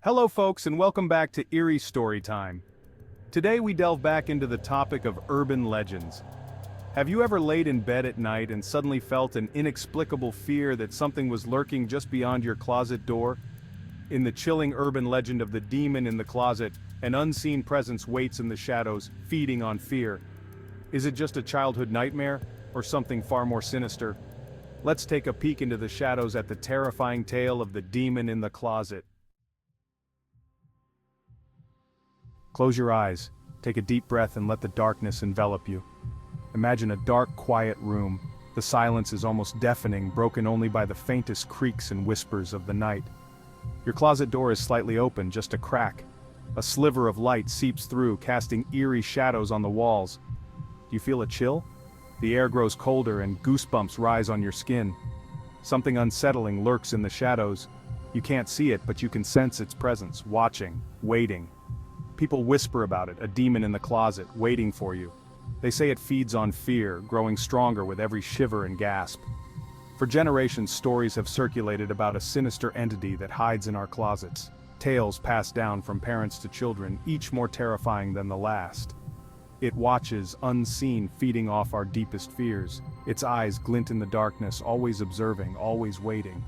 Hello folks and welcome back to Eerie Storytime. Today we delve back into the topic of urban legends. Have you ever laid in bed at night and suddenly felt an inexplicable fear that something was lurking just beyond your closet door? In the chilling urban legend of the demon in the closet, an unseen presence waits in the shadows, feeding on fear. Is it just a childhood nightmare, or something far more sinister? Let's take a peek into the shadows at the terrifying tale of the demon in the closet. Close your eyes, take a deep breath and let the darkness envelop you. Imagine a dark, quiet room. The silence is almost deafening, broken only by the faintest creaks and whispers of the night. Your closet door is slightly open, just a crack. A sliver of light seeps through, casting eerie shadows on the walls. Do you feel a chill? The air grows colder and goosebumps rise on your skin. Something unsettling lurks in the shadows. You can't see it, but you can sense its presence, watching, waiting. People whisper about it, a demon in the closet, waiting for you. They say it feeds on fear, growing stronger with every shiver and gasp. For generations, stories have circulated about a sinister entity that hides in our closets. Tales passed down from parents to children, each more terrifying than the last. It watches, unseen, feeding off our deepest fears. Its eyes glint in the darkness, always observing, always waiting.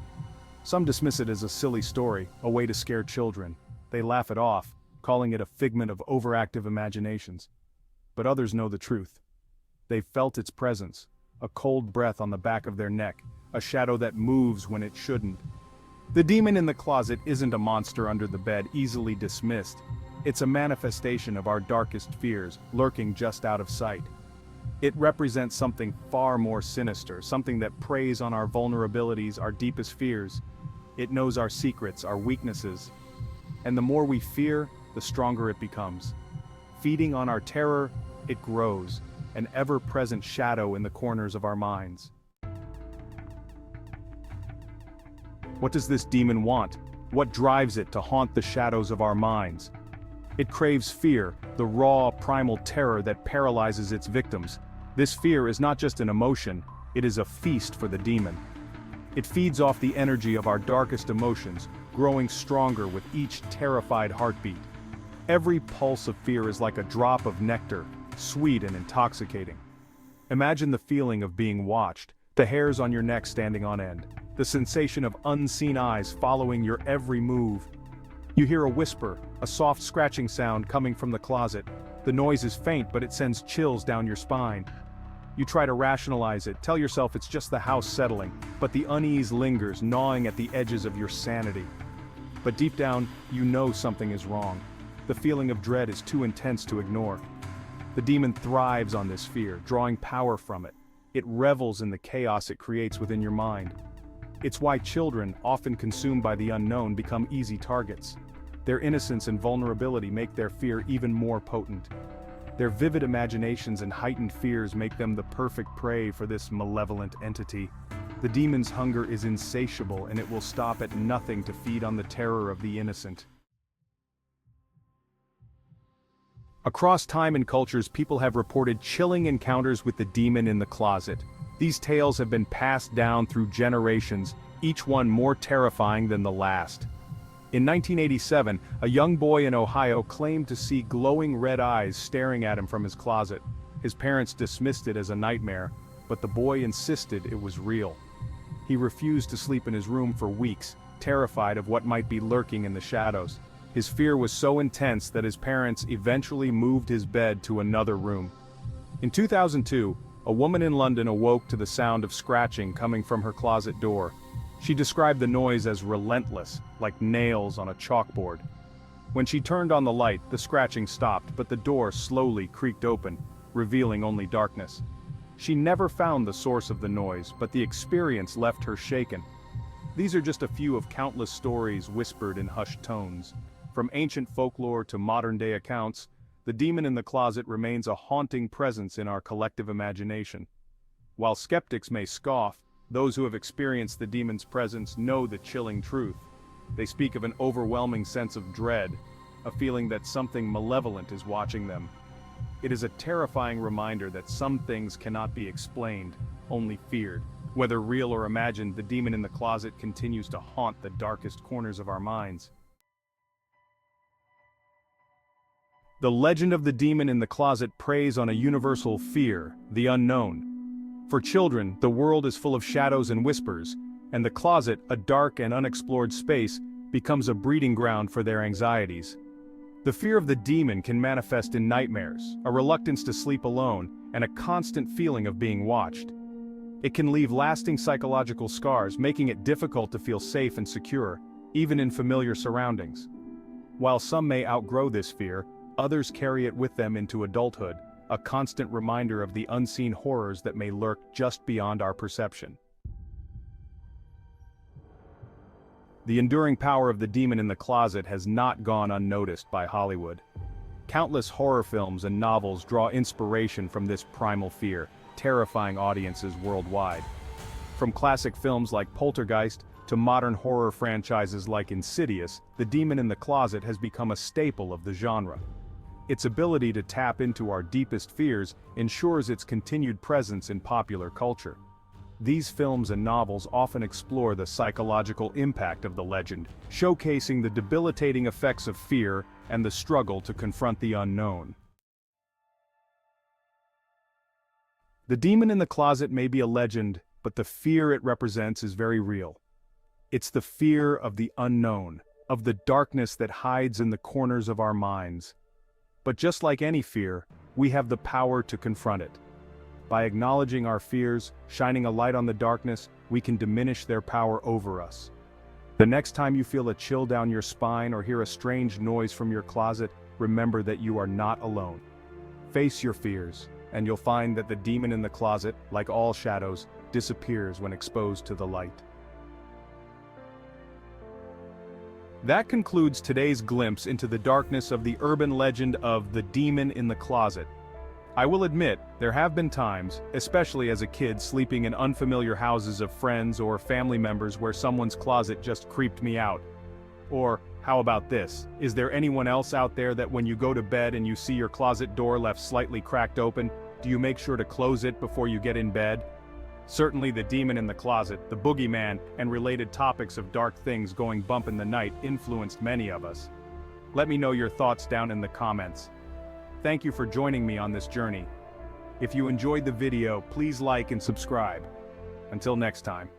Some dismiss it as a silly story, a way to scare children. They laugh it off, calling it a figment of overactive imaginations. But others know the truth. They've felt its presence, a cold breath on the back of their neck, a shadow that moves when it shouldn't. The demon in the closet isn't a monster under the bed, easily dismissed. It's a manifestation of our darkest fears, lurking just out of sight. It represents something far more sinister, something that preys on our vulnerabilities, our deepest fears. It knows our secrets, our weaknesses. And the more we fear, the stronger it becomes. Feeding on our terror, it grows, an ever-present shadow in the corners of our minds. What does this demon want? What drives it to haunt the shadows of our minds? It craves fear, the raw, primal terror that paralyzes its victims. This fear is not just an emotion, it is a feast for the demon. It feeds off the energy of our darkest emotions, growing stronger with each terrified heartbeat. Every pulse of fear is like a drop of nectar, sweet and intoxicating. Imagine the feeling of being watched, the hairs on your neck standing on end, the sensation of unseen eyes following your every move. You hear a whisper, a soft scratching sound coming from the closet. The noise is faint, but it sends chills down your spine. You try to rationalize it, tell yourself it's just the house settling, but the unease lingers, gnawing at the edges of your sanity. But deep down, you know something is wrong. The feeling of dread is too intense to ignore. The demon thrives on this fear, drawing power from it. It revels in the chaos it creates within your mind. It's why children, often consumed by the unknown, become easy targets. Their innocence and vulnerability make their fear even more potent. Their vivid imaginations and heightened fears make them the perfect prey for this malevolent entity. The demon's hunger is insatiable, and it will stop at nothing to feed on the terror of the innocent. Across time and cultures, people have reported chilling encounters with the demon in the closet. These tales have been passed down through generations, each one more terrifying than the last. In 1987, a young boy in Ohio claimed to see glowing red eyes staring at him from his closet. His parents dismissed it as a nightmare, but the boy insisted it was real. He refused to sleep in his room for weeks, terrified of what might be lurking in the shadows. His fear was so intense that his parents eventually moved his bed to another room. In 2002, a woman in London awoke to the sound of scratching coming from her closet door. She described the noise as relentless, like nails on a chalkboard. When she turned on the light, the scratching stopped, but the door slowly creaked open, revealing only darkness. She never found the source of the noise, but the experience left her shaken. These are just a few of countless stories whispered in hushed tones. From ancient folklore to modern-day accounts, the demon in the closet remains a haunting presence in our collective imagination. While skeptics may scoff, those who have experienced the demon's presence know the chilling truth. They speak of an overwhelming sense of dread, a feeling that something malevolent is watching them. It is a terrifying reminder that some things cannot be explained, only feared. Whether real or imagined, the demon in the closet continues to haunt the darkest corners of our minds. The legend of the demon in the closet preys on a universal fear, the unknown. For children, the world is full of shadows and whispers, and the closet, a dark and unexplored space, becomes a breeding ground for their anxieties. The fear of the demon can manifest in nightmares, a reluctance to sleep alone, and a constant feeling of being watched. It can leave lasting psychological scars, making it difficult to feel safe and secure, even in familiar surroundings. While some may outgrow this fear, others carry it with them into adulthood, a constant reminder of the unseen horrors that may lurk just beyond our perception. The enduring power of the demon in the closet has not gone unnoticed by Hollywood. Countless horror films and novels draw inspiration from this primal fear, terrifying audiences worldwide. From classic films like Poltergeist to modern horror franchises like Insidious, the demon in the closet has become a staple of the genre. Its ability to tap into our deepest fears ensures its continued presence in popular culture. These films and novels often explore the psychological impact of the legend, showcasing the debilitating effects of fear and the struggle to confront the unknown. The demon in the closet may be a legend, but the fear it represents is very real. It's the fear of the unknown, of the darkness that hides in the corners of our minds. But just like any fear, we have the power to confront it. By acknowledging our fears, shining a light on the darkness, we can diminish their power over us. The next time you feel a chill down your spine or hear a strange noise from your closet, remember that you are not alone. Face your fears, and you'll find that the demon in the closet, like all shadows, disappears when exposed to the light. That concludes today's glimpse into the darkness of the urban legend of the demon in the closet. I will admit, there have been times, especially as a kid sleeping in unfamiliar houses of friends or family members where someone's closet just creeped me out. Or, how about this? Is there anyone else out there that when you go to bed and you see your closet door left slightly cracked open, do you make sure to close it before you get in bed? Certainly the demon in the closet, the boogeyman, and related topics of dark things going bump in the night influenced many of us. Let me know your thoughts down in the comments. Thank you for joining me on this journey. If you enjoyed the video, please like and subscribe. Until next time.